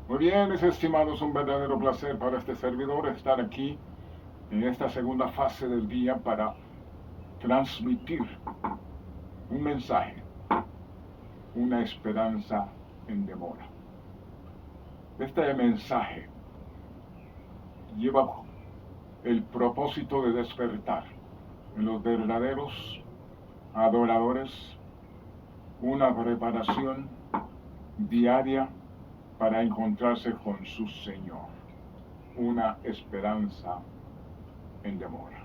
Muy bien, mis estimados, un verdadero placer para este servidor estar aquí en esta segunda fase del día para transmitir un mensaje, una esperanza en demora. Este mensaje lleva el propósito de despertar en los verdaderos adoradores una preparación diaria para encontrarse con su Señor, una esperanza en demora.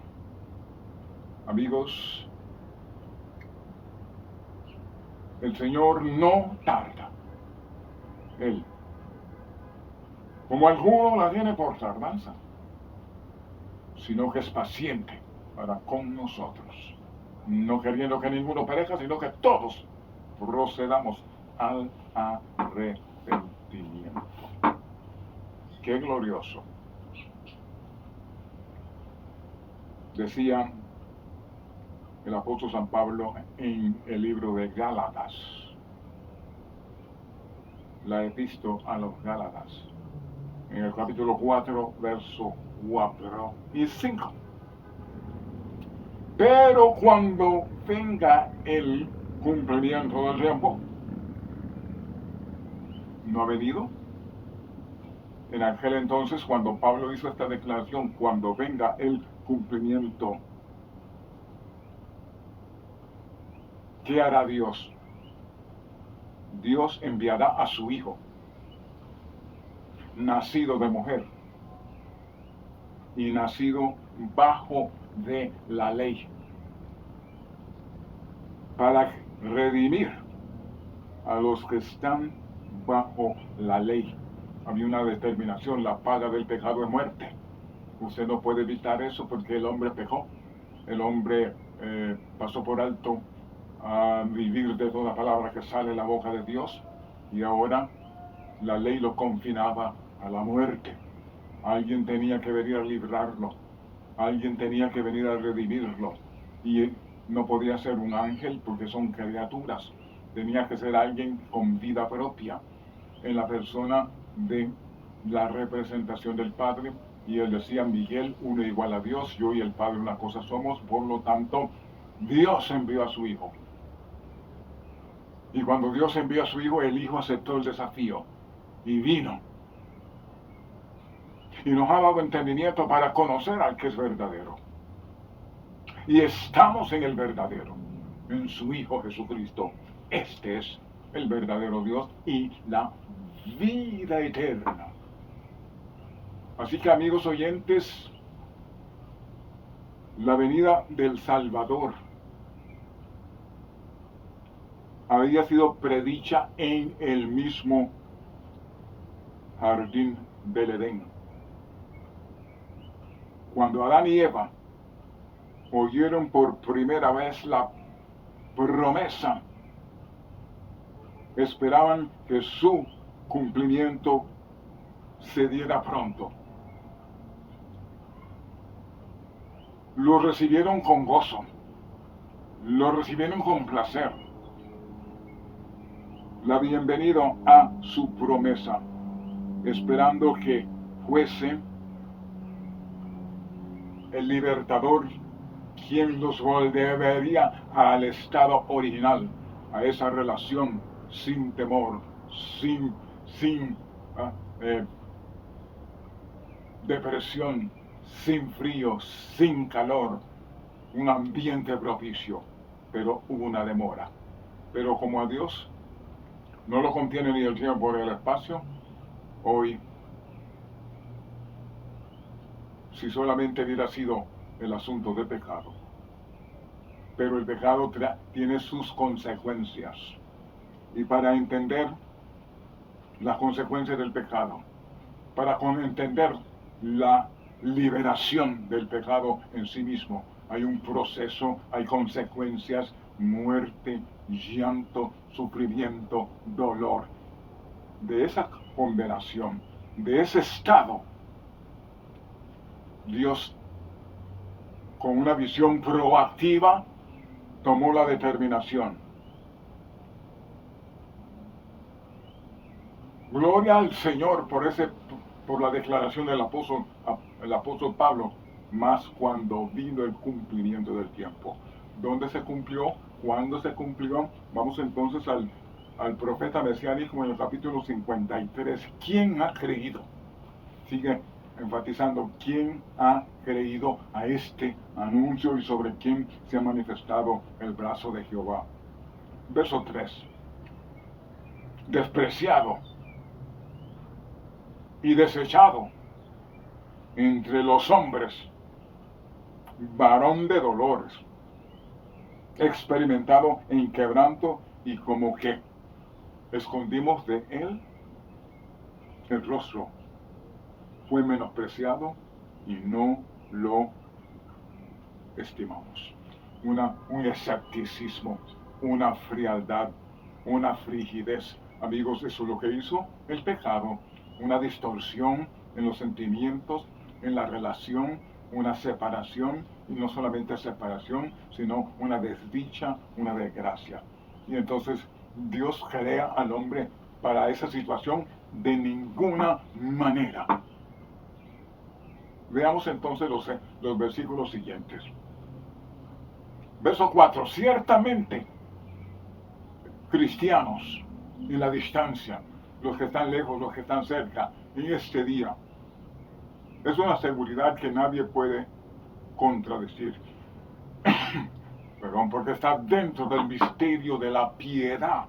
Amigos, el Señor no tarda. Él, como alguno la tiene por tardanza, sino que es paciente para con nosotros, no queriendo que ninguno perezca, sino que todos procedamos al arrepentimiento. ¡Qué glorioso! Decía el apóstol San Pablo en el libro de Gálatas, la epístola a los Gálatas, en el capítulo 4, verso 4 y 5. Pero cuando venga el cumplimiento del tiempo, ¿no ha venido? En aquel entonces, cuando Pablo hizo esta declaración, cuando venga el cumplimiento, ¿qué hará Dios? Dios enviará a su Hijo, nacido de mujer y nacido bajo de la ley, para redimir a los que están bajo la ley. Había una determinación: la paga del pecado es muerte. Usted no puede evitar eso porque el hombre pecó. El hombre pasó por alto a vivir de toda palabra que sale de la boca de Dios, y ahora la ley lo confinaba a la muerte. Alguien tenía que venir a librarlo, alguien tenía que venir a redimirlo, y no podía ser un ángel porque son criaturas. Tenía que ser alguien con vida propia, en la persona de la representación del Padre. Y él decía: Miguel, uno igual a Dios, yo y el Padre una cosa somos. Por lo tanto, Dios envió a su Hijo. Y cuando Dios envió a su Hijo, el Hijo aceptó el desafío y vino. Y nos ha dado entendimiento para conocer al que es verdadero. Y estamos en el verdadero, en su Hijo Jesucristo. Este es el verdadero Dios y la vida eterna. Así que, amigos oyentes, la venida del Salvador había sido predicha en el mismo jardín del Edén. Cuando Adán y Eva oyeron por primera vez la promesa, esperaban que su cumplimiento se diera pronto. Lo recibieron con gozo, lo recibieron con placer, la bienvenida a su promesa, esperando que fuese el libertador quien los volvería al estado original, a esa relación sin temor, sin depresión, sin frío, sin calor, un ambiente propicio. Pero hubo una demora. Pero como a Dios no lo contiene ni el tiempo ni el espacio, hoy, si solamente hubiera sido el asunto de pecado, pero el pecado tiene sus consecuencias, y para entender las consecuencias del pecado, para entender la liberación del pecado en sí mismo, hay un proceso, hay consecuencias: muerte, llanto, sufrimiento, dolor. De esa condenación, de ese estado, Dios, con una visión proactiva, tomó la determinación Gloria al Señor por la declaración del el apóstol Pablo, más cuando vino el cumplimiento del tiempo. ¿Dónde se cumplió? ¿Cuándo se cumplió? Vamos entonces al profeta mesiánico en el capítulo 53. ¿Quién ha creído? Sigue enfatizando quién ha creído a este anuncio y sobre quién se ha manifestado el brazo de Jehová. Verso 3. Despreciado y desechado entre los hombres, varón de dolores, experimentado en quebranto, y como que escondimos de él el rostro. Fue menospreciado y no lo estimamos. Un escepticismo, una frialdad, una frigidez. Amigos, eso es lo que hizo el pecado. Una distorsión en los sentimientos, en la relación, una separación, y no solamente separación, sino una desdicha, una desgracia. Y entonces Dios crea al hombre para esa situación de ninguna manera. Veamos entonces los versículos siguientes. Verso 4. Ciertamente, cristianos en la distancia, los que están lejos, los que están cerca, en este día, es una seguridad que nadie puede contradecir. Perdón, porque está dentro del misterio de la piedad.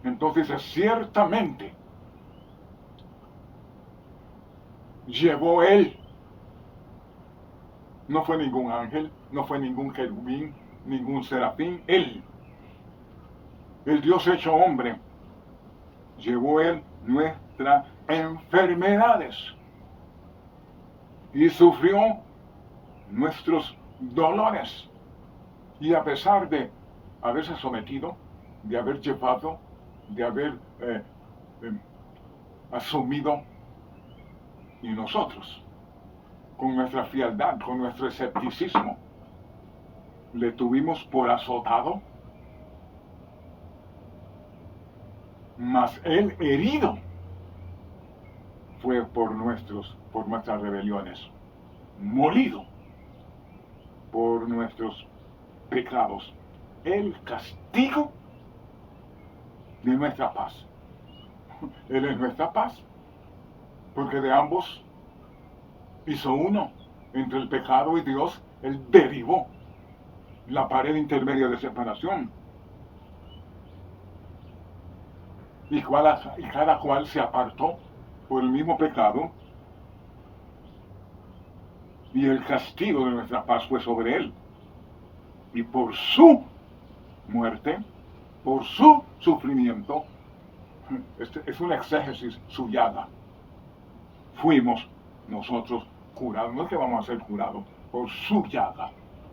Entonces, ciertamente, llevó él. No fue ningún ángel, no fue ningún querubín, ningún serafín. Él, el Dios hecho hombre, llevó él nuestras enfermedades y sufrió nuestros dolores. Y a pesar de haberse sometido, de haber llevado, de haber asumido, y nosotros, con nuestra frialdad, con nuestro escepticismo, le tuvimos por azotado, mas él herido fue por nuestras rebeliones, molido por nuestros pecados, el castigo de nuestra paz. Él es nuestra paz, porque de ambos hizo uno. Entre el pecado y Dios, él derribó la pared intermedia de separación. Y cada cual se apartó por el mismo pecado, y el castigo de nuestra paz fue sobre él. Y por su muerte, por su sufrimiento, es un exégesis, su llaga, fuimos nosotros curados. No es que vamos a ser curados, por su llaga,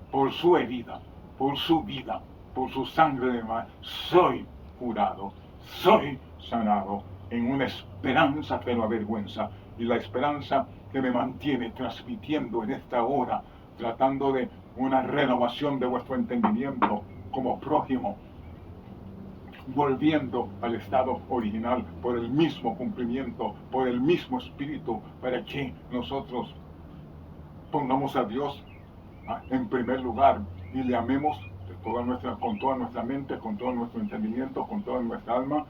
por su herida, por su vida, por su sangre de mar, soy curado, soy sanado, en una esperanza que no avergüenza, y la esperanza que me mantiene transmitiendo en esta hora, tratando de una renovación de vuestro entendimiento como prójimo, volviendo al estado original por el mismo cumplimiento, por el mismo espíritu, para que nosotros pongamos a Dios en primer lugar y le amemos con toda nuestra mente, con todo nuestro entendimiento, con toda nuestra alma,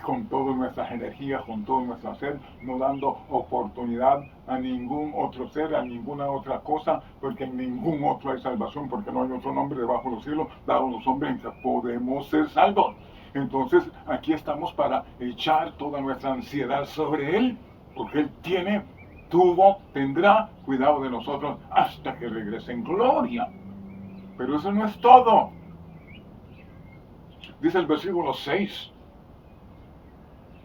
con todas nuestras energías, con todo nuestro ser, no dando oportunidad a ningún otro ser, a ninguna otra cosa, porque en ningún otro hay salvación, porque no hay otro nombre debajo de los cielos dado a los hombres en que podemos ser salvos. Entonces aquí estamos para echar toda nuestra ansiedad sobre Él, porque Él tendrá cuidado de nosotros hasta que regrese en gloria. Pero eso no es todo. Dice el versículo 6,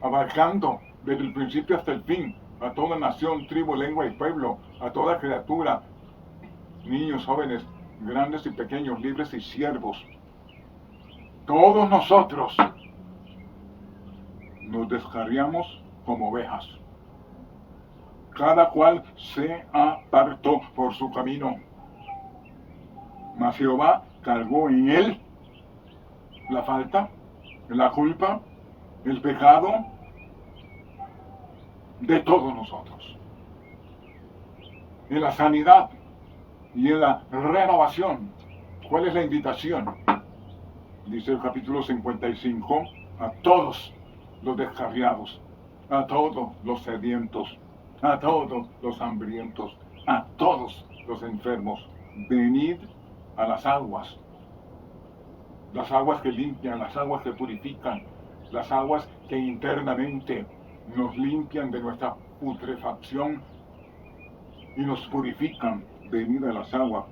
abarcando desde el principio hasta el fin a toda nación, tribu, lengua y pueblo, a toda criatura, niños, jóvenes, grandes y pequeños, libres y siervos. Todos nosotros nos descarriamos como ovejas. Cada cual se apartó por su camino. Mas Jehová cargó en él la falta, la culpa, el pecado de todos nosotros. En la sanidad y en la renovación. ¿Cuál es la invitación? Dice el capítulo 55, a todos los descarriados, a todos los sedientos, a todos los hambrientos, a todos los enfermos, venid a las aguas que limpian, las aguas que purifican, las aguas que internamente nos limpian de nuestra putrefacción y nos purifican. Venid a las aguas.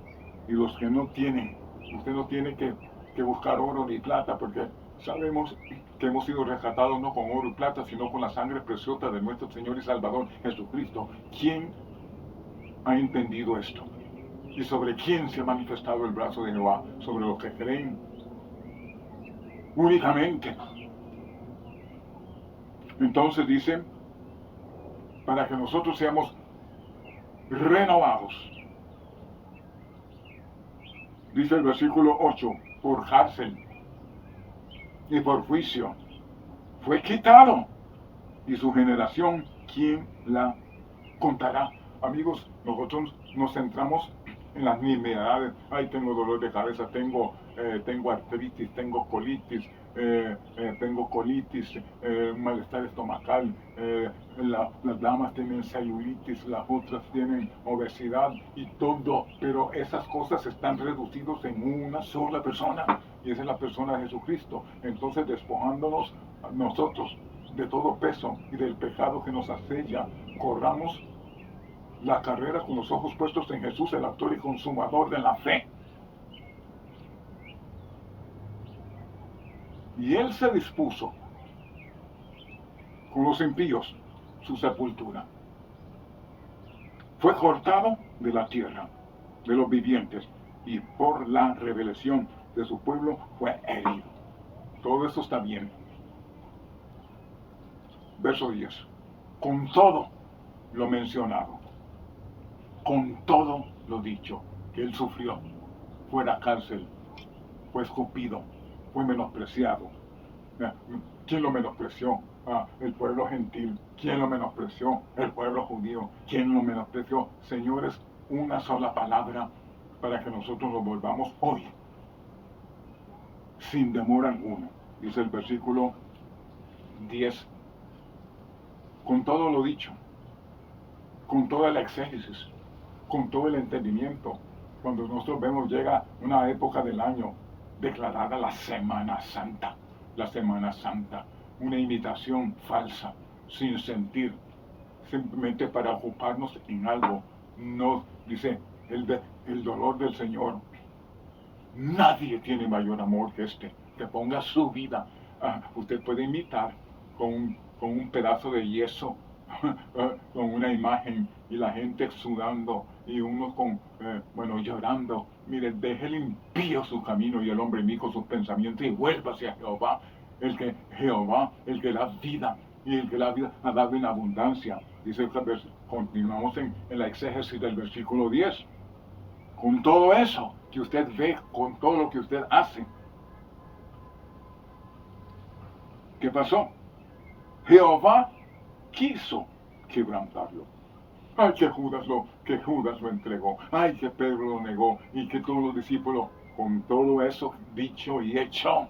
Y los que no tienen, usted no tiene que buscar oro ni plata, porque sabemos que hemos sido rescatados no con oro y plata, sino con la sangre preciosa de nuestro Señor y Salvador Jesucristo. ¿Quién ha entendido esto? ¿Y sobre quién se ha manifestado el brazo de Jehová? Sobre los que creen únicamente. Entonces dice, para que nosotros seamos renovados. Dice el versículo 8, por cárcel y por juicio fue quitado, y su generación, ¿quién la contará? Amigos, nosotros nos centramos en las nimiedades. Ay, tengo dolor de cabeza, tengo artritis, tengo colitis, malestar estomacal, las damas tienen celulitis, las otras tienen obesidad y todo, pero esas cosas están reducidas en una sola persona, y esa es la persona de Jesucristo. Entonces, despojándonos nosotros de todo peso y del pecado que nos asedia, corramos la carrera con los ojos puestos en Jesús, el autor y consumador de la fe. Y Él se dispuso con los impíos su sepultura. Fue cortado de la tierra, de los vivientes, y por la rebelión de su pueblo fue herido. Todo eso está bien. Verso 10. Con todo lo mencionado, con todo lo dicho, que Él sufrió, fue a la cárcel, fue escupido, fue menospreciado. ¿Quién lo menospreció? El pueblo gentil. ¿Quién lo menospreció? El pueblo judío. ¿Quién lo menospreció? Señores, una sola palabra para que nosotros nos volvamos hoy, sin demora alguna. Dice el versículo 10. Con todo lo dicho, con toda la exégesis, con todo el entendimiento, cuando nosotros vemos llega una época del año declarada la Semana Santa, una imitación falsa, sin sentir, simplemente para ocuparnos en algo. No, dice, el dolor del Señor. Nadie tiene mayor amor que que ponga su vida. Usted puede imitar con un pedazo de yeso, con una imagen, y la gente sudando, y uno llorando. Mire, deje el impío su camino y el hombre inicuo sus pensamientos, y vuelva hacia Jehová, el que da vida, y el que la vida ha dado en abundancia. Dice, continuamos en la exégesis del versículo 10. Con todo eso que usted ve, con todo lo que usted hace, ¿qué pasó? Jehová quiso quebrantarlo. Ay, que Judas lo entregó. Ay, que Pedro lo negó. Y que todos los discípulos, con todo eso dicho y hecho,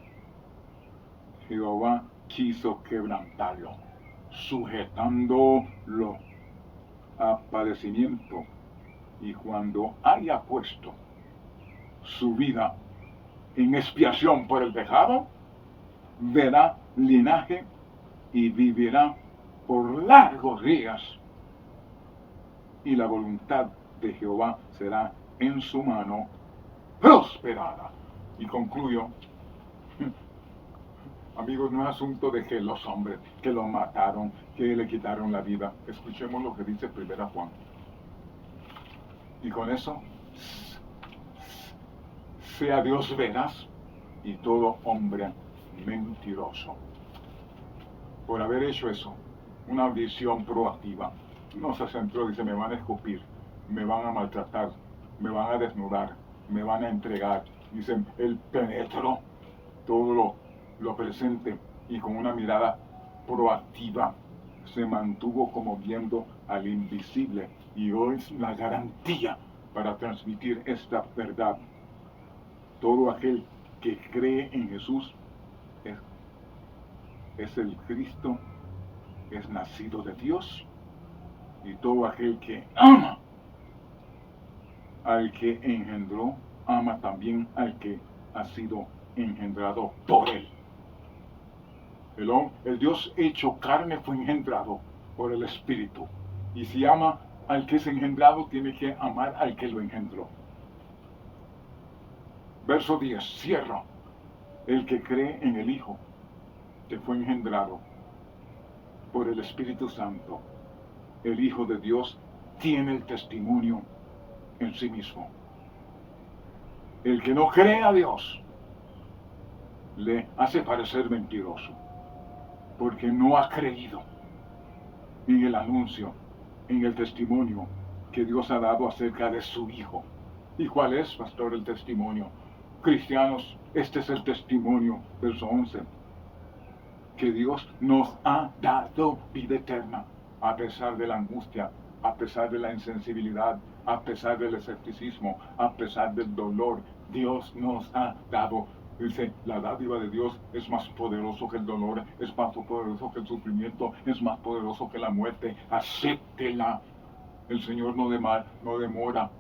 Jehová quiso quebrantarlo, sujetándolo a padecimiento. Y cuando haya puesto su vida en expiación por el pecado, verá linaje y vivirá por largos días, y la voluntad de Jehová será en su mano prosperada. Y concluyo, amigos, no es asunto de que los hombres que lo mataron, que le quitaron la vida. Escuchemos lo que dice 1 Juan. Y con eso, sea Dios veraz y todo hombre mentiroso. Por haber hecho eso, una visión proactiva, no se centró, dice, me van a escupir, me van a maltratar, me van a desnudar, me van a entregar. Dice, él penetró todo lo presente, y con una mirada proactiva, se mantuvo como viendo al invisible y hoy es la garantía para transmitir esta verdad. Todo aquel que cree en Jesús es el Cristo, es nacido de Dios, y todo aquel que ama al que engendró, ama también al que ha sido engendrado por él. El Dios hecho carne fue engendrado por el Espíritu. Y si ama al que es engendrado, tiene que amar al que lo engendró. Verso 10, cierro. El que cree en el Hijo, que fue engendrado por el Espíritu Santo, el Hijo de Dios, tiene el testimonio en sí mismo. El que no cree a Dios le hace parecer mentiroso, porque no ha creído en el anuncio, en el testimonio que Dios ha dado acerca de su Hijo. ¿Y cuál es, pastor, el testimonio? Cristianos, este es el testimonio, verso 11, que Dios nos ha dado vida eterna, a pesar de la angustia, a pesar de la insensibilidad, a pesar del escepticismo, a pesar del dolor. Dios nos ha dado. Dice, la dádiva de Dios es más poderoso que el dolor, es más poderoso que el sufrimiento, es más poderoso que la muerte. Acéptela. El Señor no demora.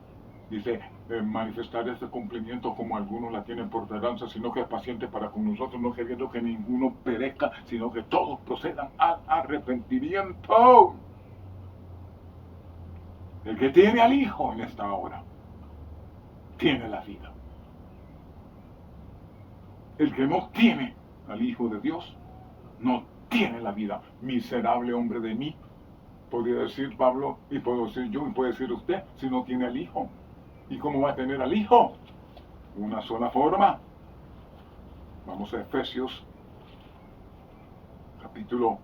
Dice, manifestar este cumplimiento como algunos la tienen por tardanza, sino que es paciente para con nosotros, no queriendo que ninguno perezca, sino que todos procedan al arrepentimiento. El que tiene al Hijo en esta hora, tiene la vida. El que no tiene al Hijo de Dios, no tiene la vida. Miserable hombre de mí, podría decir Pablo, y puedo decir yo, y puede decir usted, si no tiene al Hijo. ¿Y cómo va a tener al Hijo? Una sola forma. Vamos a Efesios, capítulo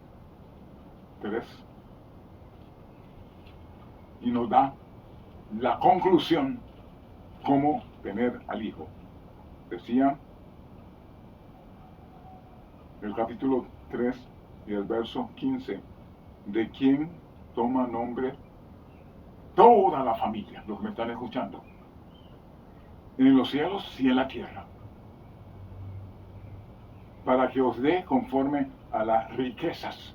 3, y nos da la conclusión, cómo tener al Hijo. Decía el capítulo 3 y el verso 15, de quien toma nombre toda la familia, los que me están escuchando, en los cielos y en la tierra, para que os dé conforme a las riquezas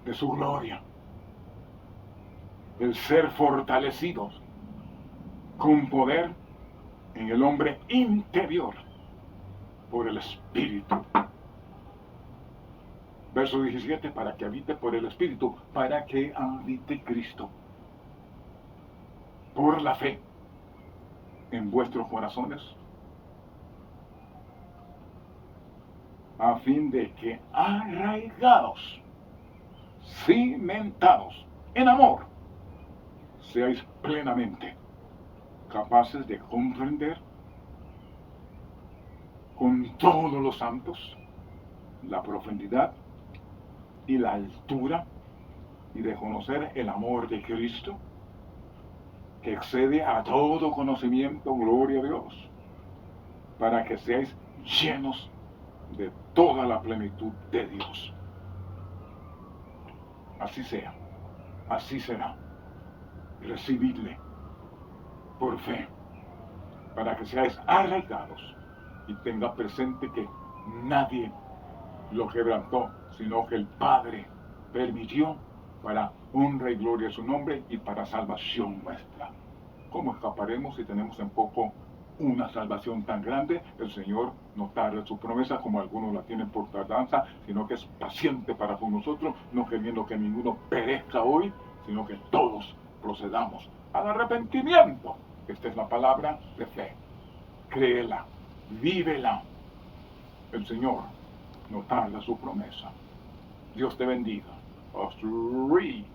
de su gloria, el ser fortalecidos con poder en el hombre interior por el Espíritu. Verso 17, para que habite por el Espíritu, para que habite Cristo por la fe en vuestros corazones, a fin de que arraigados, cimentados en amor, seáis plenamente capaces de comprender con todos los santos la profundidad y la altura, y de conocer el amor de Cristo, que excede a todo conocimiento, gloria a Dios, para que seáis llenos de toda la plenitud de Dios. Así sea, así será. Recibidle por fe, para que seáis arraigados y tenga presente que nadie lo quebrantó, sino que el Padre permitió para honra y gloria a su nombre y para salvación nuestra. ¿Cómo escaparemos si tenemos en poco una salvación tan grande? El Señor no tarda su promesa como algunos la tienen por tardanza, sino que es paciente para con nosotros, no queriendo que ninguno perezca hoy, sino que todos procedamos al arrepentimiento. Esta es la palabra de fe. Créela, vívela. El Señor no tarda su promesa. Dios te bendiga. Hasta luego.